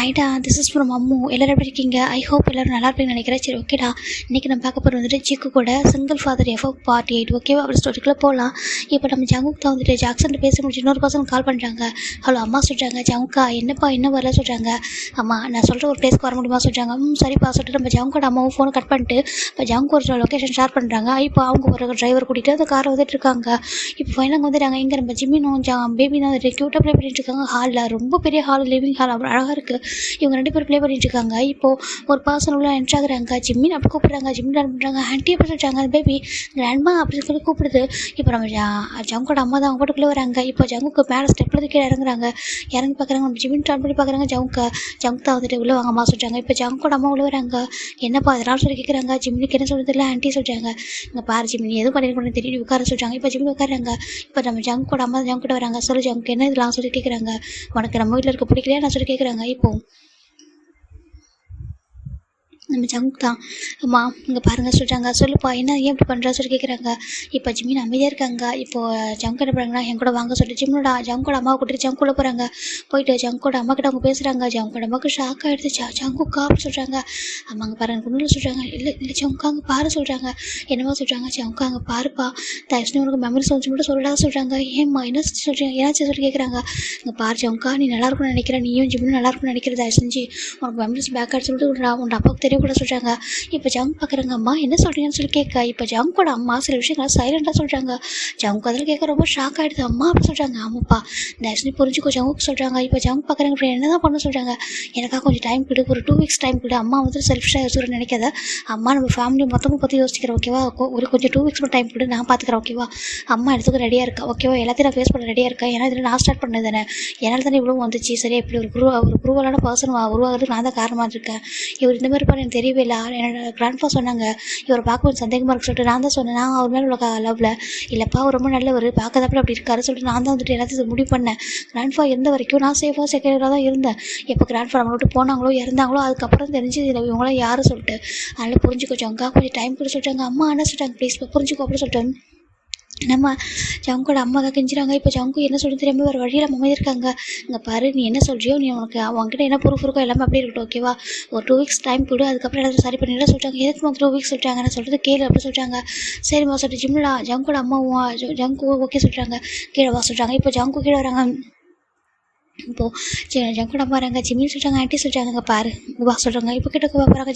ஹைடா, this is from Ammu. எல்லாரும் எப்படி இருக்கீங்க? ஐ ஹோப் எல்லாரும் நல்லா இருப்பீங்கன்னு நினைக்கிறேன். சரி, ஓகேடா. இன்றைக்கி நம்ம பார்க்க போகிறது வந்துட்டு ஜிக்கு கூட சிங்கிள் ஃபாதர் எஃப்எஃப் பார்ட் 8. ஓகேவா? அப்படி ஸ்டோரிக்குள்ளே போகலாம். இப்போ நம்ம ஜங்குக் தான் வந்துட்டு ஜாக்சன் பேச முடிச்சு இன்னொரு பர்சன் கால் பண்ணுறாங்க. ஹலோ அம்மா சொல்கிறாங்க, ஜங்குக்கா என்னப்பா இன்னும் வரல சொல்கிறாங்க. அம்மா நான் சொல்கிற ஒரு பிளேஸ்க்கு வர முடியுமா சொல்கிறாங்க. சரிப்பா சொல்லிட்டு நம்ம ஜங்குக்கோட அம்மாவும் ஃபோனை கட் பண்ணிட்டு இப்போ ஜங்குக்கு ஒரு லொக்கேஷன் ஷேர் பண்ணுறாங்க. இப்போ அவங்க ஒரு டிரைவர் கூட்டிகிட்டு அந்த காரை வந்துட்டு இருக்காங்க. இப்போ ஃபைனலாக வந்துட்டாங்க. இங்கே நம்ம ஜிம்மினும் பேபி தான் வந்துட்டு க்யூட்டாக ப்ளே பண்ணிட்டு இருக்காங்க. ஹாலில் ரொம்ப பெரிய ஹால், லிவிங் ஹால் அவ்வளோ அழகாக இருக்குது. இவங்க 2 பேர் ப்ளே பண்ணிட்டு இருக்காங்க. இப்போது ஒரு பர்சன் உள்ள என்ட்ரு ஆகுறாங்க. ஜிம்மின் அப்படி கூப்பிட்றாங்க. ஜிம்மின் பண்ணுறாங்க. ஆண்டி அப்படி சொல்லிட்டாங்க. பேபி கிராண்ட்மா அப்படின்னு சொல்லி கூப்பிடுது. இப்போ நம்ம ஜங்குக்கோட அம்மா தான் அவங்க பாட்டுக்குள்ளே வராங்க. இப்போ ஜங்குக்கு மேலே ஸ்டெப்பில் கீழே இறங்குறாங்க. இறங்கி பார்க்குறாங்க. நம்ம ஜிம்மின் ட்ரான் பண்ணி பார்க்குறாங்க. ஜங்க் தான் வந்துட்டு உள்ளே வாங்க அம்மா சொல்கிறாங்க. இப்போ ஜங்குக்கோட அம்மா உள்ளே வராங்க. என்னப்பா அதெல்லாம் சொல்லி கேட்குறாங்க. ஜிம்மினுக்கு என்ன சொல்கிறது இல்லை ஆண்டி சொல்கிறாங்க. இங்கே பாரு ஜிம்மின் எதுவும் பண்ணிருக்கணும்னு தெரியும் உட்கார சொல்கிறாங்க. இப்போ ஜிம்மின் உட்காராங்க. இப்போ நம்ம ஜங்குக்கோட அம்மா ஜங்குக்கிட்ட வராங்க. சொல்லி ஜங்க் என்ன இதெல்லாம் சொல்லி கேட்குறாங்க. உனக்கு நம்ம வீட்டில் இருக்க பிடிக்கலையா நான் சொல்லி கேட்குறாங்க. இப்போது நம்ம ஜங்க் தான் அம்மா இங்கே பாருங்கள் சொல்கிறாங்க. சொல்லுப்பா என்ன ஏன் இப்படி பண்ணுறா சொல்லி கேட்குறாங்க. இப்போ ஜிம்மின் அமைதியாக இருக்காங்க. இப்போது ஜங்க் என்ன பண்ணுறாங்கன்னா என் கூட வாங்க சொல்லிட்டு ஜங்கோட அம்மாவை கூட்டிட்டு ஜங்குக்குள்ளே போகிறாங்க. போயிட்டு ஜங்கோட அம்மா கிட்ட அவங்க பேசுகிறாங்க. ஜங்கோட அம்மாவுக்கு ஷாக் ஆகிடுச்சு. ஜங்குக்கா அப்படின்னு சொல்கிறாங்க. அம்மாங்க பாருங்க ஒன்றும் சொல்கிறாங்க. இல்லை ஜங்குக்காங்க பாரு சொல்கிறாங்க. என்னவா சொல்கிறாங்க. ஜங்குக்காங்க பாருப்பா தயவுசெய்து உனக்கு மெமரிஸ் வந்து மட்டும் சொல்லலாம் சொல்கிறாங்க. ஏம்மா என்ன சொல்கிறீங்க ஏதாச்சும் சொல்லி கேட்குறாங்க. இங்கே பாரு ஜங்குக்கா நீ நல்லா இருக்கும்னு நினைக்கிறேன். நீயும் ஜிம்மினும் நல்லா இருக்கும்னு நினைக்கிறத தயவு செஞ்சு உனக்கு மெமரிஸ் பேக் ஆகிட்டு சொல்லிட்டு உன் அப்பாவுக்கு தெரிய கூட சொல்கிறாங்க. இப்போ ஜங்க் பார்க்குறாங்க. அம்மா என்ன சொல்கிறீங்கன்னு சொல்லி கேட்க இப்போ ஜங்கோட அம்மா சில விஷயங்கள் சைலண்டாக சொல்கிறாங்க. ஜங்க் அதில் கேட்க ரொம்ப ஷாக் ஆகிடுது. அம்மா அப்படி சொல்கிறாங்க. ஆமாப்பா தயவுசெய்து புரிஞ்சுக்கோ ஜங்குக்கு சொல்கிறாங்க. இப்போ ஜங்க் பார்க்குறாங்க. இப்போ என்ன தான் பண்ண சொல்கிறாங்க. எனக்காக கொஞ்சம் டைம் கொடு, ஒரு 2 வீக்ஸ் டைம் கொடு. அம்மா வந்து செல்ஃபிஷாக யோசிக்கிறேன்னு நினைக்காத. அம்மா நம்ம ஃபேமிலி மொத்தமும் பற்றி யோசிக்கிறேன் ஓகேவா. ஒரு கொஞ்சம் 2 வீக்ஸ் டைம் கொடு, நான் பார்த்துக்கிறேன் ஓகேவா. அம்மா எடுத்துக்க ரெடியாக இருக்கா ஓகேவா. எல்லாத்தையும் நான் ஃபேஸ் பண்ண ரெடியாக இருக்கேன். ஏன்னா இதில் நான் ஸ்டார்ட் பண்ணது தானே, என்னால் தானே இவ்வளோ வந்துச்சு. சரியா இப்படி ஒரு குரூவலான பர்சன் உருவாகிறதுக்கு நான் தான் காரணமாக இருக்கேன். இவர் இந்த மாதிரி பண்ண எனக்கு தெரியவே இல்லை. என்னோட கிராண்ட்ஃபா சொன்னாங்க இவர் பார்க்கும்போது சந்தேகமாக இருக்கு சொல்லிட்டு நான் தான் சொன்னேன். நான் அவர் மேலே உள்ள லவ்வில் இல்லைப்பா அவர் ரொம்ப நல்லவர் பார்க்கறப்ப அப்படி இருக்காரு சொல்லிட்டு நான் தான் வந்துட்டு எல்லாத்தையும் முடிவு பண்ணேன். கிராண்ட்ஃபா இருந்த வரைக்கும் நான் சேஃபாக செக்யூராக தான் இருந்தேன். எப்போ கிராண்ட்ஃபா நம்மளை விட்டு போனாங்களோ இறந்தாங்களோ அதுக்கப்புறம் தெரிஞ்சு இவங்களாம் யாரும் சொல்லிட்டு அதனால் புரிஞ்சுக்கோ ஜங்கா கொஞ்சம் டைம் கூட சொல்லிட்டாங்க. அம்மா என்ன சொல்லிட்டாங்க ப்ளீஸ் புரிஞ்சுக்கோ அப்படின்னு சொல்லிட்டு நம்ம ஜங்கோட அம்மா தான் கெஞ்சுறாங்க. இப்போ ஜங்கு என்ன சொல்லி தெரியாமல் வேறு வழியில் நம்ம இருக்காங்க. இங்கே பாரு நீ என்ன சொல்கிறியோ நீ உனக்கு அவங்ககிட்ட என்ன ப்ரூஃப் இருக்கோ எல்லாமே அப்படியே இருக்கட்டும் ஓகேவா. ஒரு 2 வீக்ஸ் டைம் கொடு அதுக்கப்புறம் எல்லாத்தையும் சரி பண்ணிடலாம் சொல்லிட்டாங்க. எதுக்கு வந்து 2 வீக்ஸ் சொல்லிட்டாங்க நான் சொல்கிறது கேளு அப்படி சொல்லிட்டாங்க. சரிம்மா சொல்லிட்டு ஜிம்மில் ஜங்கோட அம்மாவும் ஜங்கு ஓகே சொல்லிட்டாங்க. கீழே வா சொல்கிறாங்க. இப்போ ஜங்கு கீழே வராங்க. இப்போது ஜங்கோட அம்மா வராங்க. ஜிம்மின்னு சொல்கிறாங்க. ஆண்டி சொல்கிறாங்க. இங்கே பாரு வா சொல்கிறாங்க. இப்போ கிட்ட போகிறாங்க.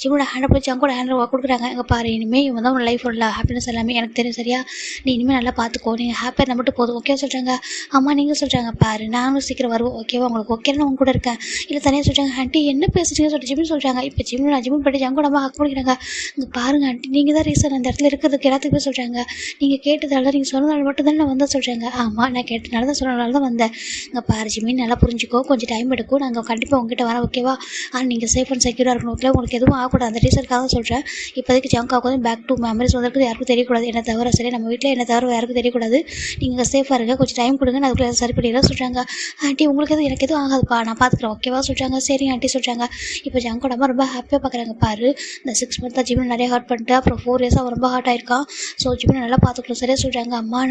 ஜிம்மோட ஹேண்டை போய் ஜங்கோட ஹேண்டில் கொடுக்குறாங்க. இங்கே பாரு இனிமேல் இவன் தான் உன் லைஃப் உள்ள ஹாப்பினஸ் எல்லாமே எனக்கு தெரியும் சரியா. நீ இனிமேல் நல்லா பார்த்துக்கோ. நீங்கள் ஹாப்பியாக இருந்தால் மட்டும் போதும் ஓகே சொல்கிறாங்க. அம்மா நீங்கள் சொல்கிறாங்க. பாரு நானும் சீக்கிரம் வருவோம் ஓகேவா. உங்களுக்கு ஓகே நான் உங்க கூட இருக்கேன். இல்லை தனியாக சொல்கிறாங்க. ஆண்டி என்ன பேசுகிறீங்கன்னு சொல்லிட்டு ஜிம்மின்னு சொல்கிறாங்க. இப்போ ஜிம்மின் பண்ணி ஜங்கோட அம்மா ஹக் பண்ணிக்கிறாங்க. இங்கே பாருங்க ஆண்டி நீங்கள் தான் ரீசன் அந்த இடத்துல இருக்கிறதுக்கு எல்லாத்துக்குமே சொல்கிறாங்க. நீங்கள் கேட்டதால நீங்கள் சொன்னதால் மட்டும்தான் நான் வந்தேன் சொல்கிறாங்க. ஆமாம் நான் கேட்டனால தான் சொன்னதால தான் வந்தேன். இங்கே பாரு ஜிம்மின் நல்லா புரிஞ்சுக்கோ கொஞ்சம் டைம் எடுக்கும். நாங்கள் கண்டிப்பாக உங்ககிட்ட வரேன் ஓகேவா. ஆனால் நீங்கள் சேஃப் அண்ட் செக்யூராக இருக்கணும் ஓகே. உங்களுக்கு எதுவும் ஆகக்கூடாது அந்த ரீசனுக்காக சொல்கிறேன். இப்போதைக்கு ஜங்காவுக்கு வந்து பேக் டு மெமரிஸ் வந்திருக்கு யாருக்கும் தெரியக்கூடாது. என்ன தவிர சரி நம்ம வீட்டில் என்ன தவிர யாருக்கும் தெரியக்கூடாது. நீங்கள் சேஃபாக இருங்க கொஞ்சம் டைம் கொடுங்க நான் அதுக்குள்ளே சரி பண்ணிடலாம் சொல்கிறாங்க. ஆண்டி உங்களுக்கு எதுவும் எனக்கு எதுவும் ஆகாதுப்பா நான் பார்த்துக்குறேன் ஓகேவா சொல்கிறாங்க. சரி ஆண்டி சொல்கிறாங்க. இப்போ ஜங்கோட அம்மா ரொம்ப ஹாப்பியாக பார்க்குறாங்க. பாரு இந்த 6 மந்த்தாக ஜிம்மில் நிறைய ஹார்ட் பண்ணிட்டு அப்புறம் 4 இயர்ஸாக அவன் ரொம்ப ஹார்ட் ஆயிருக்கான். ஸோ ஜிம்மில் நல்லா பார்த்துக்கலாம் சரியா சொல்கிறாங்க. அம்மா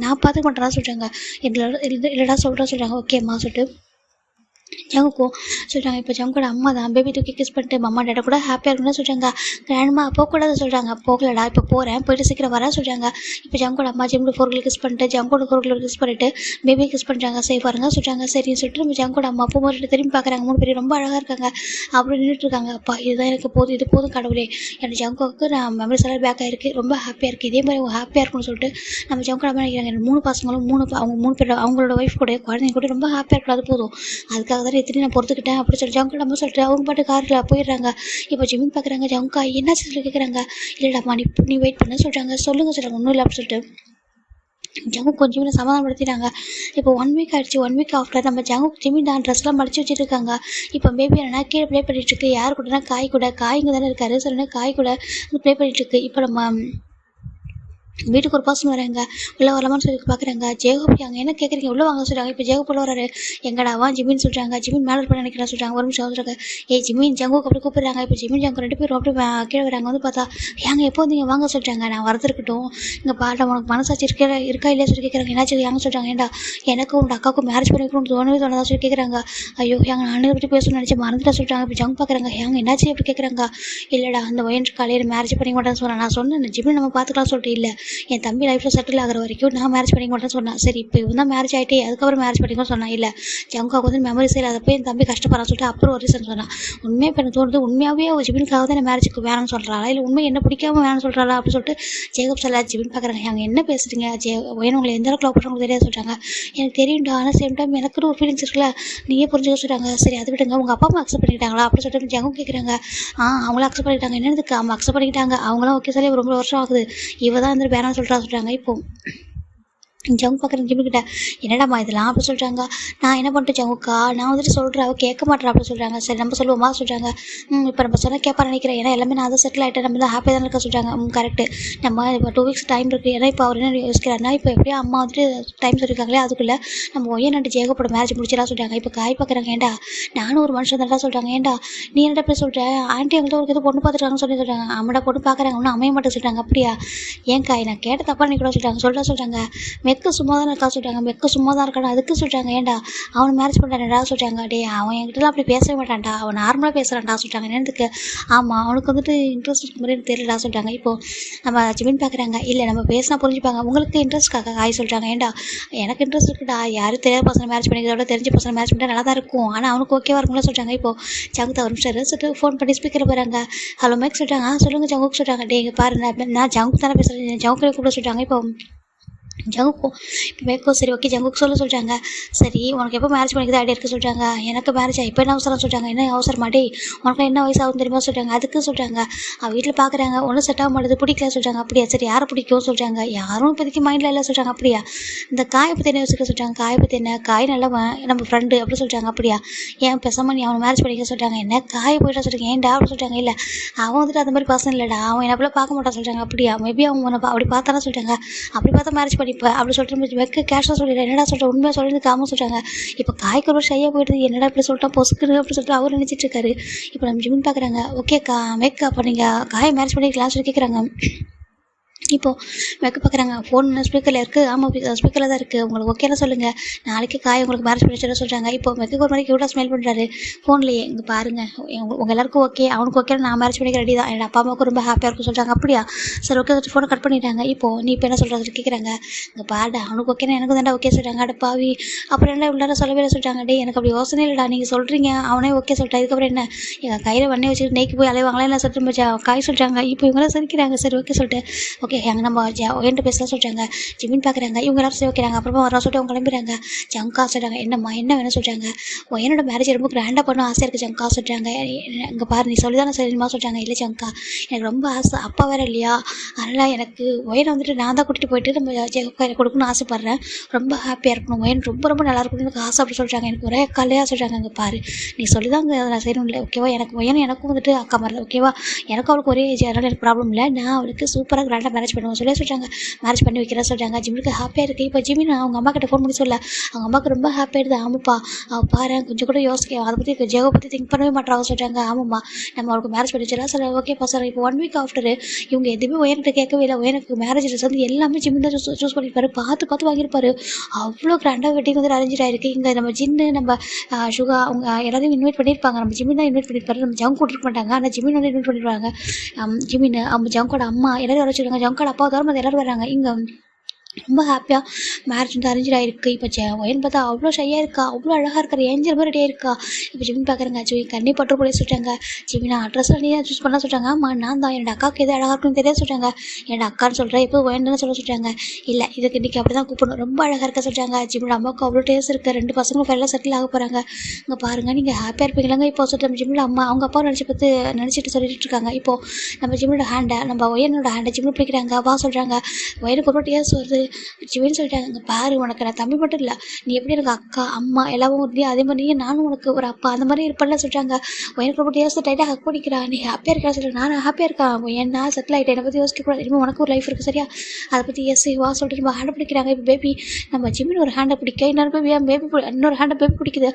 நான் பார்த்துக்க மாட்டேன்னா சொல்கிறாங்க. இல்லைடா சொல்கிறேன் சொல்கிறாங்க. ஓகேம்மா சொல்லிட்டு ஜங்குக்கும் சொல்கிறாங்க. இப்போ ஜங்கோட அம்மா தான் பேபி தூக்கி கிஸ் பண்ணிட்டு அம்மா டேட்டா கூட ஹாப்பியாக இருக்குன்னு சொல்கிறாங்க. கிராண்ட்மா போகக்கூடாது சொல்கிறாங்க. போகலடா இப்போ போகிறேன் போயிட்டு சீக்கிரம் வர சொல்கிறாங்க. இப்போ ஜங்கோட அம்மா ஜிம்மில் 4 கிஸ் பண்ணிட்டு ஜங்கோட 4 கிஸ் பண்ணிட்டு பேபி கிஸ் பண்ணுறாங்க. சேஃபாக இருங்க சொல்கிறாங்க. சரின்னு சொல்லிட்டு நம்ம ஜங்கோட அம்மா அப்போ ஒரு திரும்பி பார்க்குறாங்க. 3 பேர் ரொம்ப அழகாக இருக்காங்க. அப்படி நின்றுட்டுருக்காங்க. அப்பா இதுதான் எனக்கு போதும் இது போதும் கடவுளே. எனக்கு ஜங்கோவுக்கு நான் மெமரிஸ் எல்லாம் பேக் ஆகிருக்கு ரொம்ப ஹாப்பியாக இருக்குது. இதே மாதிரி அவங்க ஹாப்பியாக இருக்கும்னு சொல்லிட்டு நம்ம ஜங்கோட அம்மா நினைக்கிறாங்க. 3 பசங்களும் அவங்க 3 பேர் அவங்களோட ஒய்ஃப் கூட குழந்தைங்க கூட ரொம்ப ஹாப்பியாக இருக்கலாம். அது போதும் அதுக்காக தான் எத்தனை நான் பொறுத்துக்கிட்டேன் அப்படி சொல்லி ஜங்கோட அம்மா சொல்லிட்டு அவங்க பாட்டு காரில் போயிடுறாங்க. இப்போ ஜிம்மின் பார்க்குறாங்க. ஜங்கா என்னாச்சு சொல்லி கேட்குறாங்க. இல்லைடாம்மா நீ வெயிட் பண்ண சொல்கிறாங்க. சொல்லுங்கள் சொல்கிறாங்க. ஒன்றும் இல்லை அப்படி சொல்லிட்டு ஜங்கு கொஞ்சம் சமாதானப்படுத்திட்டாங்க. இப்போ 1 வீக் ஆகிடுச்சு. 1 வீக் ஆஃப்டர் நம்ம ஜங்கு ஜிம்மின் தான் ட்ரெஸ்லாம் மடிச்சு வச்சுருக்காங்க. இப்போ பேபி என்னன்னா கீழே ப்ளே பண்ணிகிட்ருக்கு. யார் கூடனா காய் கூட காய்ங்க தானே இருக்காரு சொல்லுன்னா காய் கூட ப்ளே பண்ணிகிட்ருக்கு. இப்போ நம்ம வீட்டுக்கு ஒரு பர்சன் வராங்க. உள்ளே வரலாமான்னு சொல்லி பார்க்குறாங்க. ஜேகோப் அங்கே என்ன கேட்குறீங்க, உள்ளே வாங்க சொல்கிறாங்க. இப்போ ஜேகோப் உள்ள வராரு. எங்கடா வா ஜிமின்னு சொல்கிறாங்க. ஜிமின் மேலே இருப்பேன் நினைக்கிறேன் சொல்கிறாங்க. ஒரு நிமிஷம் சொல்கிறாங்க. ஜிமின் ஜங்குக்கு அப்படி கூப்பிடுறாங்க. இப்போ ஜிமின் ஜங்கு 2 பேரும் அப்படி கீழே வராங்க. வந்து பார்த்தா ஏங்க எப்போ வந்தீங்க வாங்க சொல்கிறாங்க. நான் வரது இருக்கட்டும், இங்கே பாட்டா உனக்கு மனசாச்சு இருக்கா இல்லையா சொல்லி கேட்குறாங்க. என்னாச்சு ஏங்க சொல்கிறாங்க. ஏன்டா எனக்கும் உங்கள் அக்காவுக்கும் மேரேஜ் பண்ணிக்கணும்னு தோணதா சொல்லி கேட்குறாங்க. ஐயோ ஏங்க நானே பற்றி பேசணும்னு நினச்சி மறந்துட்டா சொல்கிறாங்க. இப்போ ஜங்கு பார்க்குறாங்க. ஏங்க என்னாச்சு அப்படி கேட்குறாங்க. இல்லைடா அந்த ஒயன் காலையில் மேரேஜ் பண்ணிக்க மாட்டேன்னு சொன்னேன். நான் சொன்னேன் ஜிமின் நம்ம பார்த்துக்கலாம் சொல்லிட்டு. இல்லை என் தம்பி லைஃப்பில் செட்டில் ஆகிற வரைக்கும் நான் மேரேஜ் பண்ணிக்க மாட்டேன்னு சொன்னேன். சரி இப்போ இவன் தான் மேரேஜ் ஆகிட்டே அதுக்கப்புறம் மேரேஜ் பண்ணிக்கணும்னு சொன்னேன். இல்லை ஜங்குக்காக வந்து மெமரிஸ் இல்லாதப்போ என் தம்பி கஷ்டப்படுறான்னு சொல்லிட்டு அப்புறம் ஒரு ரீசன் சொன்னான். உண்மையாக இப்போ எனக்கு தோணுது உண்மையாகவே ஜிபினுக்காக தான் மேரேஜுக்கு வேணும்னு சொல்கிறாளா இல்லை உண்மை என்ன பிடிக்காம வேணும்னு சொல்கிறாளா அப்படின்னு சொல்லிட்டு ஜேகப் சொல்ல ஜிபின் பார்க்குறாங்க. அங்கே என்ன பேசுறீங்க உங்களை எந்த அளவுக்கு லவ் பண்ணுறவங்களுக்கு தெரியாது சொல்கிறாங்க. எனக்கு தெரியும்டா ஆனால் சேம் டைம் எனக்குன்னு ஒரு ஃபீலிங்ஸ் இருக்குல்ல நீயே புரிஞ்சுக்க சொல்கிறாங்க. சரி அது விடுங்க உங்கள் அப்பா அம்மா அக்செப்ட் பண்ணிக்கிட்டாங்களா அப்படின்னு சொல்லிட்டு ஜங்கும் கேட்குறாங்க. அவங்களும் அக்செப்ட் பண்ணிக்கிட்டாங்க. என்னதுக்கு அவங்க அக்செப்ட் பண்ணிக்கிட்டாங்க அவங்களும் ஓகே சொல்லி ரொம்ப வருஷம் ஆகுது. இவ தான் வந்து வேணாம்னு சொல்கிறாங்க. இப்போ ஜங்கு பார்க்குறேன் ஜிம்மிக்கிட்ட என்னடாம்மா இதெல்லாம் அப்படி சொல்கிறாங்க. நான் என்ன பண்ணிட்டு ஜங்குக்கா நான் வந்துட்டு சொல்கிறேன் அவள் கேட்க மாட்டேறா அப்படி சொல்கிறாங்க. சரி நம்ம சொல்லுவோமா சொல்கிறாங்க. இப்போ நம்ம சொன்னால் கேட்பா நினைக்கிறேன். ஏன்னா எல்லாமே நான் தான் செட்டில் ஆகிட்டேன் நம்ம தான் ஹாப்பியாக தான் இருக்க சொல்கிறாங்க. கரெக்டு நம்ம இப்போ 2 வீக்ஸ் டைம் இருக்குது. ஏன்னா இப்போ அவர் என்ன யோசிக்கிறாருன்னா இப்போ எப்படியோ அம்மா வந்துட்டு டைம் சொல்லியிருக்காங்களே அதுக்குள்ளே நம்ம ஒய்யன் ஜேகப்போட மேரேஜ் முடிச்சிடலாம் சொல்கிறாங்க. இப்போ காய் பார்க்குறாங்க. ஏன்டா நானும் ஒரு மனுஷன் தான் சொல்கிறாங்க. ஏன்டா நீ என்னடா போய் சொல்கிற ஆண்டி எங்கள்கிட்ட ஒரு இது பொண்ணு பார்த்துருக்காங்கன்னு சொல்லி சொல்கிறாங்க. அம்மடா பொண்ணு பார்க்குறாங்க ஒன்றும் அமைய மாட்டேன் சொல்கிறாங்க. அப்படியா ஏன் காய் நான் கேட்ட தப்பா நீ கூட சொல்கிறாங்க. மெக்கு சும்மா தான் இருக்கா சொல்கிறாங்க. மெக்கு சும்மா தான் இருக்கானு அதுக்கு சொல்கிறாங்க. ஏன்டா அவனை மேரேஜ் பண்ணுறான்டா சொல்கிறாங்க. டே அவன் என்கிட்டலாம் அப்படி பேசவே மாட்டான்டா அவன் நார்மலாக பேசுகிறான்டா சொல்கிறாங்க. என்னதுக்கு ஆமாம் அவனுக்கு வந்துட்டு இன்ட்ரெஸ்ட் இருக்க மாதிரி எனக்கு தெரியலடா சொல்கிறாங்க. இப்போது நம்ம ஜிமின் பார்க்குறாங்க. இல்லை நம்ம பேசினா புரிஞ்சுப்பாங்க உங்களுக்கு இன்ட்ரெஸ்ட்காக காய் சொல்கிறாங்க. ஏன்டா எனக்கு இன்ட்ரெஸ்ட் இருக்குடா யாரும் தெரியாத பசங்க மேரேஜ் பண்ணிக்கிறதோட தெரிஞ்ச பசங்க மேரேஜ் பண்ணிட்டா நல்லா தான் இருக்கும். ஆனால் அவனுக்கு ஓகேவா இருக்கும்ல சொல்கிறாங்க. இப்போது ஜங்குத்த ஒரு நிமிஷம் சொல்லிட்டு ஃபோன் பண்ணி ஸ்பீக்கரில் போகிறாங்க. ஹலோ மேக் சொல்கிறாங்க. சொல்லுங்கள் ஜங்குக்கு சொல்கிறாங்க. டே இங்கே பாரு நான் ஜங்கு தானே பேசுகிறேன் ஜங்குக்கு கூப்பிட சொல்கிறாங்க. இப்போ ஜங்குக்கும் இப்போ மேக்கோ சரி ஓகே ஜங்குக்கு சொல்கிறாங்க. சரி உனக்கு எப்போ மேரேஜ் பண்ணிக்கிறது ஐடியா இருக்குது சொல்கிறாங்க. எனக்கு மேரேஜ் இப்போ என்ன அவசரம் சொல்கிறாங்க. என்ன அவசரமாட்டி உனக்கு என்ன வயசு ஆகும் தெரியுமா சொல்கிறாங்க. அதுக்கு சொல்கிறாங்க. வீட்டில் பார்க்குறாங்க ஒன்றும் செட் ஆக மாட்டேது பிடிக்கல சொல்கிறாங்க. அப்படியா சரி யாரை பிடிக்கும் சொல்கிறாங்க. யாரும் இப்போதைக்கு மைண்டில் இல்லை சொல்கிறாங்க. அப்படியா இந்த காயை பற்றி என்ன யோசிக்க சொல்கிறாங்க. காயை பற்றி என்ன காய் நல்லவன் நம்ம ஃப்ரெண்டு அப்படி சொல்கிறாங்க. அப்படியா ஏன் பேசாமல் நீ அவனை மேரேஜ் பண்ணிக்க சொல்கிறாங்க. என்ன காயை போயிட்டா சொல்கிறாங்க. ஏன்டா அப்படி சொல்கிறாங்க. இல்லை அவன் வந்துட்டு அந்த மாதிரி பர்சன் இல்லைடா அவன் என்ன போல பார்க்க மாட்டான் சொல்கிறாங்க. அப்படியா மேபி அவங்க அப்படி பார்த்தானா சொல்கிறாங்க. அப்படி பார்த்தா மேரேஜ் பண்ணிப்பேன் அப்படி சொல்லிட்டு வெக்க கேஷாக சொல்லிடுறேன். என்னடா சொல்கிறேன் உண்மையாக சொல்லிட்டு காம சொல்கிறாங்க. இப்போ காய்க்கு ஒரு ஷையாக போயிடுது. என்னடா இப்படி சொல்லிட்டா பொசுக்குன்னு அப்படி சொல்லிட்டு அவர் நினச்சிட்டு இருக்காரு. இப்போ நம்ம ஜிமின் பார்க்குறாங்க. ஓகேக்கா மேக்கா அப்போ நீங்கள் காயை மேரேஜ் பண்ணிக்கலாம் சொல்லி கேட்குறாங்க. இப்போது மேக்கப் பார்க்குறாங்க. ஃபோன் ஸ்பீக்கரில் இருக்குது. ஆமாம் ஸ்பீக்கரில் தான் இருக்குது. உங்களுக்கு ஓகேனா சொல்லுங்கள் நாளைக்கு காய் உங்களுக்கு மேரேஜ் பண்ணி சொல்கிறாங்க. இப்போ மெக்கு ஒரு மாதிரி க்யூட்டாக ஸ்மெல் பண்ணுறாரு ஃபோன்லேயே. இங்கே பாருங்கள் உங்கள் எல்லாருக்கும் ஓகே அவனுக்கு ஓகே நான் மேரேஜ் பண்ணிக்க ரெடி தான். என்னோட அப்பா அம்மாவுக்கு ரொம்ப ஹாப்பியாக இருக்கும் சொல்கிறாங்க. அப்படியா சரி ஓகே ஃபோனை கட் பண்ணிட்டாங்க. இப்போது நீ இப்போ என்ன சொல்கிறது கேட்குறாங்க. இங்கே பாருடா அவனுக்கு ஓகேனா எனக்கு தாண்டா ஓகே சொல்கிறாங்க. அடப்பாவி அப்புறம் என்ன இவ்வளோ சொல்லவே சொல்கிறாங்க. டே எனக்கு அப்படி யோசனை இல்லைடா நீங்கள் சொல்கிறீங்க அவனே ஓகே சொல்லிட்டா இதுக்கப்புறம் என்ன எங்கள் கையில் வண்ணே வச்சுட்டு நெய்க்கு போய் அலைவாங்களா இல்லை சொல்லிட்டு காய் சொல்கிறாங்க. இப்போ இவங்களாம் சிரிக்கிறாங்க. சரி ஓகே சொல்லிட்டு ஓகே எங்கள் நம்ம ஒயன்ட்டு பேசலாம் சொல்கிறாங்க. ஜிமின் பார்க்குறாங்க. இவங்க எல்லாரும் சரி வைக்கிறாங்க. அப்புறமா வர சொல்லிட்டு அவங்க கிளம்பிடுறாங்க. ஜங்கா சொல்கிறாங்க. என்னம்மா என்ன வேணும் சொல்கிறாங்க. ஒயனோட மேரேஜ் ரொம்ப கிராண்டாக பண்ண ஆசையாக இருக்குது ஜங்கா சொல்கிறாங்க. இங்கே பாரு நீ சொல்லி தானே சரிமா சொல்கிறாங்க. இல்லை ஜங்கா எனக்கு ரொம்ப ஆசை அப்பா வேறு இல்லையா அதனால் எனக்கு ஒயனை வந்துட்டு நான் தான் கூட்டிகிட்டு போயிட்டு நம்ம ஜங்கா கொடுக்கணும்னு ஆசைப்பட்றேன். ரொம்ப ஹாப்பியாக இருக்கணும் ஒயன் ரொம்ப ரொம்ப நல்லா இருக்கணும் எனக்கு ஆசை அப்படி சொல்கிறாங்க. எனக்கு ஒரே அக்காலையாக சொல்கிறாங்க. இங்கே பாரு நீ சொல்லி தான் நான் செய்யணும் இல்லை ஓகேவா எனக்கு ஒயன் எனக்கும் வந்துட்டு அக்கா மாதிரி ஓகேவா எனக்கும் அவளுக்கு ஒரே ஏஜ் அதனால் எனக்கு ப்ராப்ளம் இல்லை. நான் அவளுக்கு சூப்பராக கிராண்டாக மேரேஜ் பண்ணுவேன் சொல்லியே சொல்கிறாங்க. மேரேஜ் பண்ணி வைக்கிறா சொல்கிறாங்க. ஜிம்முக்கு ஹாப்பியாக இருக்குது. இப்போ ஜிமின் அவங்க அம்மா கிட்ட ஃபோன் பண்ணி சொல்ல அவங்க அம்மாவுக்கு ரொம்ப ஹாப்பியாகிடுது. ஆமாப்பா அவள் பாரு கொஞ்சம் கூட யோசிக்க அதை பற்றி ஜெகோ பற்றி திங்க் பண்ணவே மாட்டாங்க சொல்கிறாங்க. ஆமாம்மா நம்ம அவளுக்கு மேரேஜ் பண்ணி வச்சிடலாம் சார் ஓகேப்பா சார். இப்போ 1 வீக் ஆஃப்டரு இவங்க எதுவுமே ஒயன்கிட்ட கேட்கவே இல்லை. ஒயனுக்கு மேரேஜ் ட்ரெஸ் வந்து எல்லாமே ஜிம்மின் தான் சூஸ் பண்ணியிருப்பாரு. பார்த்து வாங்கியிருப்பாரு. அவ்வளோ கிராண்டாக வெட்டிங் வந்து அரேஞ்ச் ஆகிருக்கு. இங்கே நம்ம ஜின்னு நம்ம சுகா அவங்க எல்லாத்தையும் இன்வைட் பண்ணியிருப்பாங்க. நம்ம ஜிம்மின் தான் இன்வைட் பண்ணியிருப்பாரு. நம்ம ஜங்க் கூட்டிருக்க மாட்டாங்க. ஆனால் ஜிம்மின் வந்து இன்வைட் பண்ணிடுவாங்க. ஜிம்மின் அவங்க ஜங்கோட அம்மா எல்லாரும் வர சொல்லுவாங்க. ஜங்கோட அப்பா தவிர மற்ற எல்லோரும் வராங்க. இங்கே ரொம்ப ஹாப்பியாக மேரேஜ் வந்து அரேஞ்ச் ஆகிருக்கு. இப்போ ஒயன் பார்த்தா அவ்வளோ ஷையாக இருக்கா அவ்வளோ அழகாக இருக்கிற ஏஞ்சல் மாதிரி ரெடியாக இருக்கா. இப்போ ஜிமின் பார்க்குறாங்க. ஜிமி கண்ணி பட்டு போல சொல்லிட்டாங்க. ஜிமினா அட்ரஸ்லாம் நீ தான் சூஸ் பண்ண சொல்கிறாங்க. ஆமாம் நான் தான் என்னோட அக்காவுக்கு எது அழகாக இருக்குன்னு தெரியாது சொல்கிறாங்க. என்னோட அக்கான்னு சொல்கிறேன் இப்போ ஒயன் சொல்லிட்டாங்க. இல்லை இதுக்கு இன்றைக்கி அப்படி தான் கூப்பிடணும் ரொம்ப அழகாக இருக்க சொல்கிறாங்க. ஜிமியோட அம்மாவுக்கு அவ்வளோ டேஸ்ட் இருக்குது. 2 பசங்களும் ஃபெல்லாம் செட்டில் ஆக போகிறாங்க. இங்கே பாருங்கள் நீங்கள் ஹாப்பியாக இருப்பீங்களாங்க. இப்போ சொல்லிட்டு நம்ம ஜிமியோட அம்மா அவங்க அப்பா நினச்சிட்டு சொல்லிட்டு இருக்காங்க. இப்போது நம்ம ஜிமியோட ஹேண்டை நம்ம ஒயனோட ஹேண்டை ஜிம்மில் பிடிக்கிறாங்க. வா சொல்கிறாங்க. ஒயனுக்கு ஒரு டேஸ்ட் வருது. ஜிமின் சொல்லிட்டாங்க, இங்கே பாரு உனக்கு நான் தம்பி மட்டும் இல்லை, நீ எப்படி எனக்கு அக்கா அம்மா எல்லாவும் இல்லையா, அதே மாதிரி நானும் உனக்கு ஒரு அப்பா அந்த மாதிரி இருப்பேன்ல சொல்லிட்டாங்க. எனக்கு ரொம்ப யோசிச்சு டைட்டாக ஹக் பண்ணிக்கிறா, நீ ஹாப்பியாக இருக்கா சொல்லிட்டு நானும் ஹாப்பியாக இருக்கேன், ஏன்னா செட்டில் ஆகிட்டேன், என்னை பற்றி யோசிக்க கூடாது, இனிமேல் உனக்கு ஒரு லைஃப் இருக்குது சரியா, அதை பற்றி வா சொல்லிட்டு நம்ம ஹேண்டை பிடிக்கிறாங்க. இப்போ பேபி நம்ம ஜிமின் ஒரு ஹேண்டை பிடிக்க இன்னொரு இன்னொரு ஹேண்டை பேபி பிடிக்குது.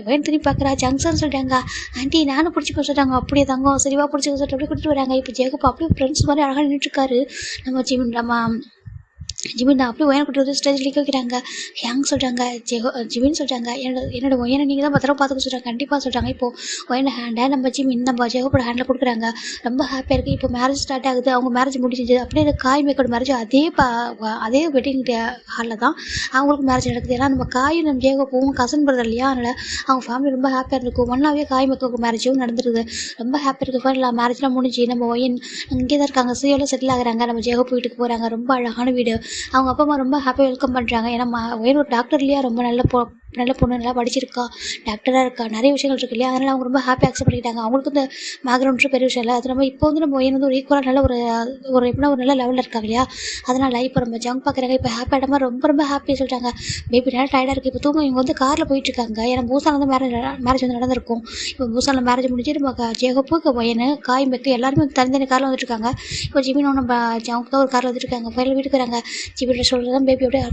வேன் திரும்பி பார்க்குறா, ஜங்ஷன் சொல்லிட்டாங்க, ஆண்டி நானும் பிடிச்சிக்க சொல்லிட்டாங்க. அப்படியே தங்கம் சரிவா பிடிச்சிக்க சொல்லிட்டு அப்படியே கூட்டிட்டு வராங்க. இப்போ ஜேகப் அப்படியே ஃப்ரெண்ட்ஸ் மாதிரி அழகாக நின்றுட்டுருக்காரு. நம்ம ஜிமின் அப்படியே ஒயனை கூட்டி வந்து ஸ்டேஜில் நிற்க வைக்கிறாங்க. ஹேங் சொல்கிறாங்க, ஜிமின் சொல்கிறாங்க, என்னோட ஒயனை நீங்கள் தான் பத்திரமா பார்த்துக்க சொல்கிறாங்க. கண்டிப்பாக சொல்கிறாங்க. இப்போது ஒயனை ஹேண்டை நம்ம ஜேகப்போட ஹேண்டில் கொடுக்குறாங்க. ரொம்ப ஹாப்பியாக இருக்குது. இப்போ மேரேஜ் ஸ்டார்ட் ஆகுது, அவங்க மேரேஜ் முடிஞ்சிச்சு. அப்படியே இந்த காய் மேக்கோட மேரேஜ் அதே வெட்டிங் ஹாலில் தான் அவங்களுக்கு மேரேஜ் நடக்குது. ஏன்னா நம்ம காயும் நம்ம ஜேகப்பும் கசன் பிரதர் இல்லையா, அதனால் அவங்க ஃபேமிலி ரொம்ப ஹாப்பியாக இருக்கும். ஒன்றாவே காய் மேக்கோக்கு மேரேஜும் நடந்துருது. ரொம்ப ஹாப்பியாக இருக்குது. ஃபைனலாக மேரேஜ்லாம் முடிஞ்சு நம்ம ஒயன் இங்கே தான் இருக்காங்க, சியோவில் செட்டில் ஆகுறாங்க. நம்ம ஜேகப் வீட்டுக்கு போகிறாங்க. ரொம்ப அழகான வீடு. அவங்க அப்பா அம்மா ரொம்ப ஹாப்பியாக வெல்கம் பண்ணுறாங்க. ஏன்னா ஒயன் ஒரு டாக்டர் இல்லையா, ரொம்ப நல்ல பொண்ணு, நல்லா படிச்சிருக்கா, டாக்டராக இருக்கா, நிறைய விஷயங்கள் இருக்கு இல்லையா, அதனால் அவங்க ரொம்ப ஹாப்பியாக அக்செப்ட் பண்ணிக்கிட்டாங்க. அவங்களுக்கு இந்த பேக்ரவுண்ட் பெரிய விஷயம் இல்லை. அது நம்ம இப்போ நம்ம ஒயன் ஒரு ஈக்குவலாக நல்ல ஒரு எப்படின்னா ஒரு நல்ல லெவலில் இருக்காங்க இல்லையா, அதனால் இப்போ நம்ம ஜங்க் பார்க்குறாங்க. இப்போ ஹாப்பியாக இடமா ரொம்ப ஹாப்பியாக சொல்லிட்டாங்க. பேபி நல்லா டயர்டாக இருக்குது. இப்போ இவங்க வந்து காரில் போயிட்டுருக்காங்க. ஏன்னா பூசானில் தான் மேரேஜ் வந்து நடந்திருக்கும். இப்போ பூசானில் மேரேஜ் முடிஞ்சு நம்ம ஜேகப்பு ஒயனு காய் மெக்கு எல்லாருமே தனித்தனி காரில் வந்துட்டுருக்காங்க. இப்போ ஜிமினும் நம்ம ஜங்க் தான் ஒரு காரில் வந்துட்டுருக்காங்க. ஃபைனல் வீட்டுக்கு வராங்க. ஜிமின் சொல்கிறது தான் பேபி அப்படியே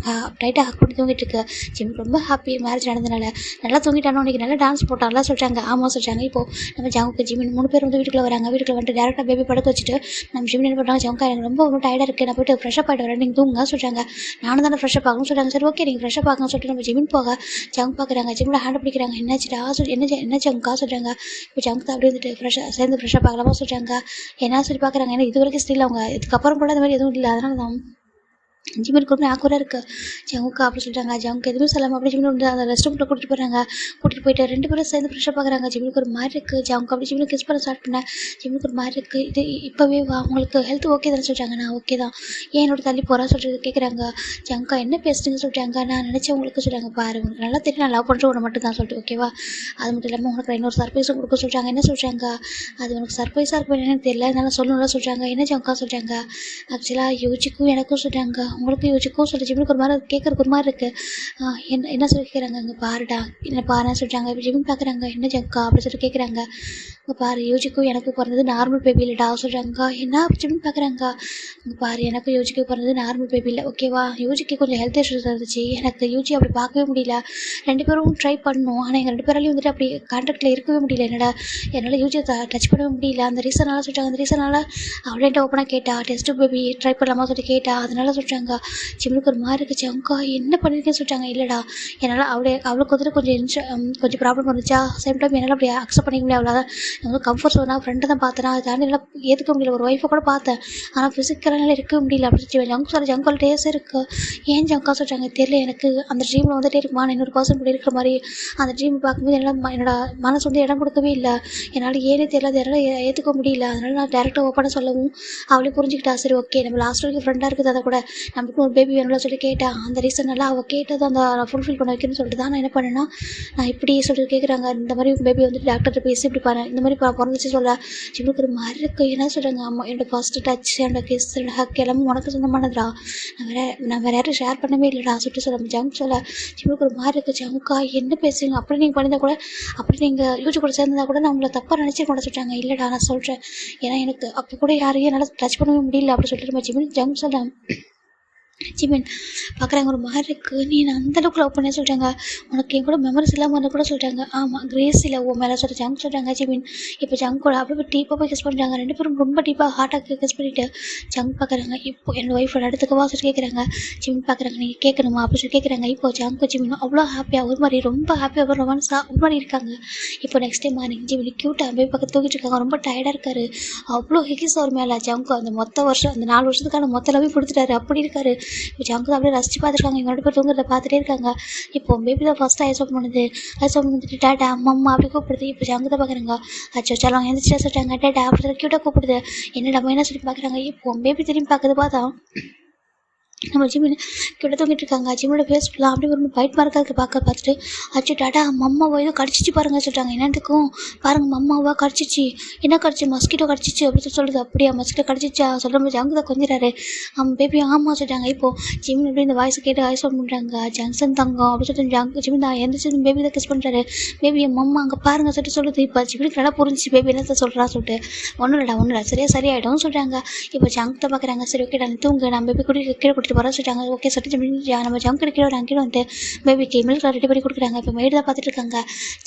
டைட்டாக ஹக் பண்ணி தூங்கிட்டு இருக்கு. ஜிமின் ரொம்ப ஹாப்பி மேரேஜ் நடந்தனால. நல்லா தூங்கிட்டானோ, இன்றைக்கி நல்லா டான்ஸ் போட்டாலாம் சொல்லிட்டாங்க. ஆமாம் சொல்லிட்டாங்க. இப்போது நம்ம ஜங்குக்கு ஜிமின் 3 பேர் வந்து வீட்டுக்குள்ளே வராங்க. வீட்டுக்குள்ள வந்துட்டு டேரெக்டாக பேபி படுக்க வச்சுட்டு நம்ம ஜிமின் என்ன பண்ணுறாங்க, ஜங்கா எனக்கு ரொம்ப டயர்டாக இருக்குது, நான் போய்ட்டு ஃப்ரெஷ்ஷப் ஆகிட்டு வரேன், நீங்கள் தூங்க சொல்லிட்டாங்க. நானும் தானே ஃப்ரெஷ்ஷப் ஆகணும்னு சொல்கிறாங்க. சரி ஓகே நீங்கள் ஃப்ரெஷ்ஷப் ஆகுன்னு சொல்லிட்டு நம்ம ஜிமின் போக ஜங்க் பார்க்குறாங்க. ஜிமில் ஹேண்ட் பிடிக்கிறாங்க. என்னாச்சுடா என்ன ஜங்கா சொல்கிறாங்க. இப்போ ஜங்க் தான் அப்படி வந்துட்டு சேர்ந்து ஃப்ரெஷ்ஷப் ஆகலாமா சொல்கிறாங்க. என்ன சொல்லி பார்க்குறாங்க. ஏன்னா இது வரைக்கும் ஸ்டில் அவங்க இதுக்கப்புறம் கூட அந்த மாதிரி எதுவும் இல்லை, அதனால தான் ஜிமினுக்கு ரொம்ப ஆக்குவராக இருக்குது. ஜங்குக்கா அப்படி சொல்லிட்டாங்க. ஜங்கு எதுவுமே சொல்லாமல் அப்படி ஜிமின் வந்து அந்த ரெஸ்ட் ரூமில் கூட்டிகிட்டு போகிறாங்க. கூட்டிகிட்டு போயிட்டு 2 பேரும் சேர்ந்து ஃப்ரெஷ்ஷாக பார்க்குறாங்க. ஜிமினுக்கு ஒரு மாதிரி இருக்குது. ஜங்கு அப்படி ஜிமினுக்கு கிஸ் பண்ண ஸ்டார்ட் பண்ணேன். ஜிமினுக்கு ஒரு மாதிரி இருக்குது. இது இப்போவே உங்களுக்கு ஹெல்த் ஓகே தானே சொல்லிட்டாங்க. நான் ஓகே தான், ஏன் என்னோட தள்ளி போகிறா சொல்லிட்டு கேட்குறாங்க. ஜங்கா என்ன பேசுறீங்கன்னு சொல்லிட்டாங்க. நான் நினச்சேன் உங்களுக்கு சொல்லிட்டாங்க. பாரு உனக்கு நல்லா தெரியும் நான் லவ் பண்ணுற உன்னை மட்டும் தான் சொல்லிட்டு ஓகேவா, அது மட்டும் இல்லாமல் உனக்கு இன்னொரு சர்ப்ரைஸும் கொடுக்க சொல்லிட்டாங்க. என்ன சொல்கிறாங்க, அது உனக்கு சர்ப்ரைஸாக இருக்கும் என்னன்னு தெரியல, அதனால சொல்லணும்ல சொல்கிறாங்க. என்ன ஜங்கா சொல்கிறாங்க. ஆக்சுவலாக யோசிக்கும் எனக்கும் சொல்கிறாங்க, உங்களுக்கு யோசிக்கும் சொல்லிட்டு ஜிமினுக்கு ஒரு மாதிரி கேட்குறக்கு ஒரு மாதிரி இருக்குது. என்ன சொல்லி கேட்குறாங்க. அங்கே பாருடா என்ன பாருன்னு சொல்லிட்டாங்க. இப்போ ஜிமின் பார்க்குறாங்க. என்ன ஜங்கா அப்படி சொல்லிட்டு கேட்குறாங்க. இங்கே பாரு யோசிக்கும் எனக்கும் பிறந்தது நார்மல் பேபி இல்லைடா சொல்கிறாங்க. என்ன ஜிமின் பார்க்குறாங்க. இங்கே பாரு எனக்கும் யோசிக்கு பிறந்தது நார்மல் பேபி இல்லை ஓகேவா, யோசிக்கு கொஞ்சம் ஹெல்த் இஷ்யூஸ் இருந்துச்சு, எனக்கு யூஜி அப்படி பார்க்கவே முடியல. 2 பேரும் ட்ரை பண்ணோம், ஆனால் எங்கள் 2 பேராலையும் வந்துட்டு அப்படி கான்டாக்டில் இருக்கவே முடியல. என்னால் யூஜியை டச் பண்ணவே முடியல. அந்த ரீசனால் சொல்லிட்டாங்க. அந்த ரீசனால் அவள்கிட்ட ஓப்பனாக கேட்டா, டெஸ்ட் பேபி ட்ரை பண்ணலாமா சொல்லிட்டு கேட்டா, அதனால சொல்லிட்டாங்க. ஜிமினுக்கு ஒரு மாதிரி இருக்குது. ஜங்கா என்ன பண்ணியிருக்கேன்னு சொல்லிட்டாங்க. இல்லைடா என்னால் அவளுக்கு வந்துட்டு கொஞ்சம் ப்ராப்ளம் இருந்துச்சா, சேம் டைம் என்னால் அப்படி அக்செப்ட் பண்ணிக்க முடியாது. அவ்வளோதான் நான் வந்து கம்ஃபர்ட் நான் ஃப்ரெண்டை தான் பார்த்தேன், அதை தாண்டி என்னால் ஏற்றுக்க முடியல. ஒரு ஒய்ஃபை கூட பார்த்தேன், ஆனால் ஃபிசிக்கலாக இருக்கவே முடியல அப்படின்னு சொல்லி ஜங்கோல் டேஸ் இருக்குது. ஏன் ஜங்கா சொல்கிறாங்க தெரியல, எனக்கு அந்த ட்ரீமில் வந்துட்டே இருக்குமா, நான் இன்னொரு பர்சன் கூட இருக்கிற மாதிரி அந்த ட்ரீம் பார்க்கும்போது என்னோட மனசு வந்து இடம் கொடுக்கவே இல்லை. என்னால் ஏனே தெரியல, என்னால் ஏற்றுக்க முடியல. அதனால் நான் டேரெக்டாக ஓப்பனாக சொல்லவும் அவளே புரிஞ்சுக்கிட்டா. சரி ஓகே நம்ம லாஸ்ட் வரைக்கும் ஃப்ரெண்டாக இருக்குது, அதை கூட நமக்கு ஒரு பேபி வேணும்ல சொல்லி கேட்டா. அந்த ரீசனால் அவள் கேட்டது அந்த ஃபுல்ஃபில் பண்ண வைக்கணும்னு சொல்லிட்டு தான் நான் என்ன பண்ணேன்னா, நான் இப்படி சொல்லிட்டு கேட்குறாங்க. இந்த மாதிரி பேபி வந்துட்டு டாக்டர்கிட்ட பேசி இப்படி பாரு இந்த மாதிரி பிறந்துச்சு சொல்ல. ஜிம்முக்கு ஒரு மாதிரி இருக்குது. என்ன சொல்கிறாங்க. அம்மா என்னோடய ஃபஸ்ட்டு டச், என்னோட கிஸ், என்னோட ஹக் எல்லாமே உனக்கு சொந்தமானதுடா, நான் வேறு யாரும் ஷேர் பண்ணவே இல்லைடா சொல்லிட்டு சொல்ல. ஜங்க் சொல்ல. ஜிம்முக்கு ஒரு மாதிரி இருக்குது. ஜங்கா என்ன பேசுவீங்க, அப்படி நீங்கள் பண்ணியிருந்தா கூட, அப்படி நீங்கள் யூஜி கூட சேர்ந்தா கூட நான் உங்களை தப்பாக நினச்சி கூட சொல்லிட்டாங்க. இல்லைடா நான் சொல்கிறேன், ஏன்னா எனக்கு அப்போ கூட யாரையும் என்னால் டச் பண்ணவே முடியல அப்படி சொல்லிட்டு ஜிம்மின் ஜங்க் சொல்ல. ஜிமின் பார்க்குறாங்க. ஒரு மாதிரி இருக்குது. நீ அந்தளவுக்கு லவ் பண்ண சொல்கிறாங்க. உனக்கு என் கூட மெமரிஸ் இல்லாமல் வந்து கூட சொல்கிறாங்க. ஆமாம் கிரேஸ் இல்லை ஓ மேலே சொல்கிற ஜங்க் சொல்கிறாங்க. ஜிமின் இப்போ ஜங்க் கூட அப்படியே டீப்பாக போய் கிஸ் பண்ணுறாங்க. 2 பேரும் ரொம்ப டீப்பாக ஹார்ட்டாக கிஸ் பண்ணிவிட்டு ஜங்க் பார்க்குறாங்க. இப்போ என்னோட ஒய்ஃபோட அடுத்துக்கவா சொல்லி கேட்குறாங்க. ஜிமின் பார்க்குறாங்க. நீங்கள் கேட்கணுமா அப்படி சொல்லி கேட்குறாங்க. இப்போ ஜங்க் ஜிமினும் அவ்வளோ ஹாப்பியாக ஒரு மாதிரி ரொம்ப ஹாப்பியாக ரொமான்ஸாக ஒரு மாதிரி இருக்காங்க. இப்போ நெக்ஸ்ட் டைம் மார்னிங் ஜிமின் க்யூட்டாக போய் பக்கத்து தூக்கிட்டு இருக்காங்க. ரொம்ப டயர்டாக இருக்காரு. அவ்வளோ ஹிகிஸ் ஒரு மேலே ஜங்க் அந்த மொத்த வருஷம் அந்த 4 வருஷத்துக்கான மொத்த லவ்வையும் கொடுத்துட்டாரு. அப்படி இருக்காரு. இப்போ ஜங்கு அப்படியே ரசிச்சு பார்த்துருக்காங்க. இவங்க 2 பேர் தூங்குறத பார்த்துட்டே இருக்காங்க. இப்போ பேபி தான் ஃபஸ்ட்டு ஐஸ் ஓப்பன் பண்ணுது. ஐஸ் ஓப்பன் பண்ணிட்டு டேட்டா அம்மா அப்படி கூப்பிடுது. இப்போ ஜங்கு தான் பார்க்குறாங்க. அச்சோ சலம் எந்திரிச்சா சொல்லிட்டாங்க. டேட்டா அப்படி க்யூட்டாக கூப்பிடுது. என்னடா என்ன சொல்லி பார்க்குறாங்க. இப்போ பேபி திரும்பி பார்க்குது. பார்த்தா நம்ம ஜிமின் கிட்ட தூங்கிட்டு இருக்காங்க. ஜிம்மோட ஃபேஸ் ஃபுல்லாக அப்படி ஒரு ஒயிட் மார்க்காக இருக்க பார்த்துட்டு அச்சு டாட்டா மம்மாவை ஏதோ கடிச்சிச்சு பாருங்க சொல்லிட்டாங்க. என்னத்துக்கும் பாருங்க மம்மாவா கடிச்சிச்சு, என்ன கடிச்சு மஸ்கிட்டோ கடிச்சிச்சு அப்படின்னு சொல்லுது. அப்படியா மஸ்கிட்டோ கடிச்சிச்சா சொல்கிற மாதிரி ஜங்கு தான் கொஞ்சிறாரு. பேபி ஆமாம் சொல்லிட்டாங்க. இப்போது ஜிமின் அப்படி இந்த வாய்ஸை கேட்டு வாய்ஸ் ஆன் பண்ணுறாங்க. ஜங்ஷன் தங்கம் அப்படின்னு சொல்லிட்டு ஜிமின் தான் எந்திரிச்சு பேபி தான் கிஸ் பண்ணுறாரு. பேபி என் மம்மா அங்கே பாருங்க சொல்லிட்டு சொல்லுது. இப்போ ஜிமினுக்கு நல்லா புரிஞ்சிச்சு பேபி என்னத்தை சொல்கிறா சொல்லிட்டு. ஒன்றும் இல்லை சரியாயிடும் சொல்கிறாங்க. இப்போ ஜங்க் பார்க்குறாங்க. சரி ஓகே நான் தூங்க நான் பேபி கீழே கூட்டிட்டு போகிறேன் சொல்லிட்டாங்க. ஓகே சொல்லிட்டு நம்ம ஜங்க் கீழே வந்துட்டு பேபிக்கு மில்க் ரெடி பண்ணி கொடுக்குறாங்க. இப்போ மேடு தான் பார்த்துட்டு இருக்காங்க.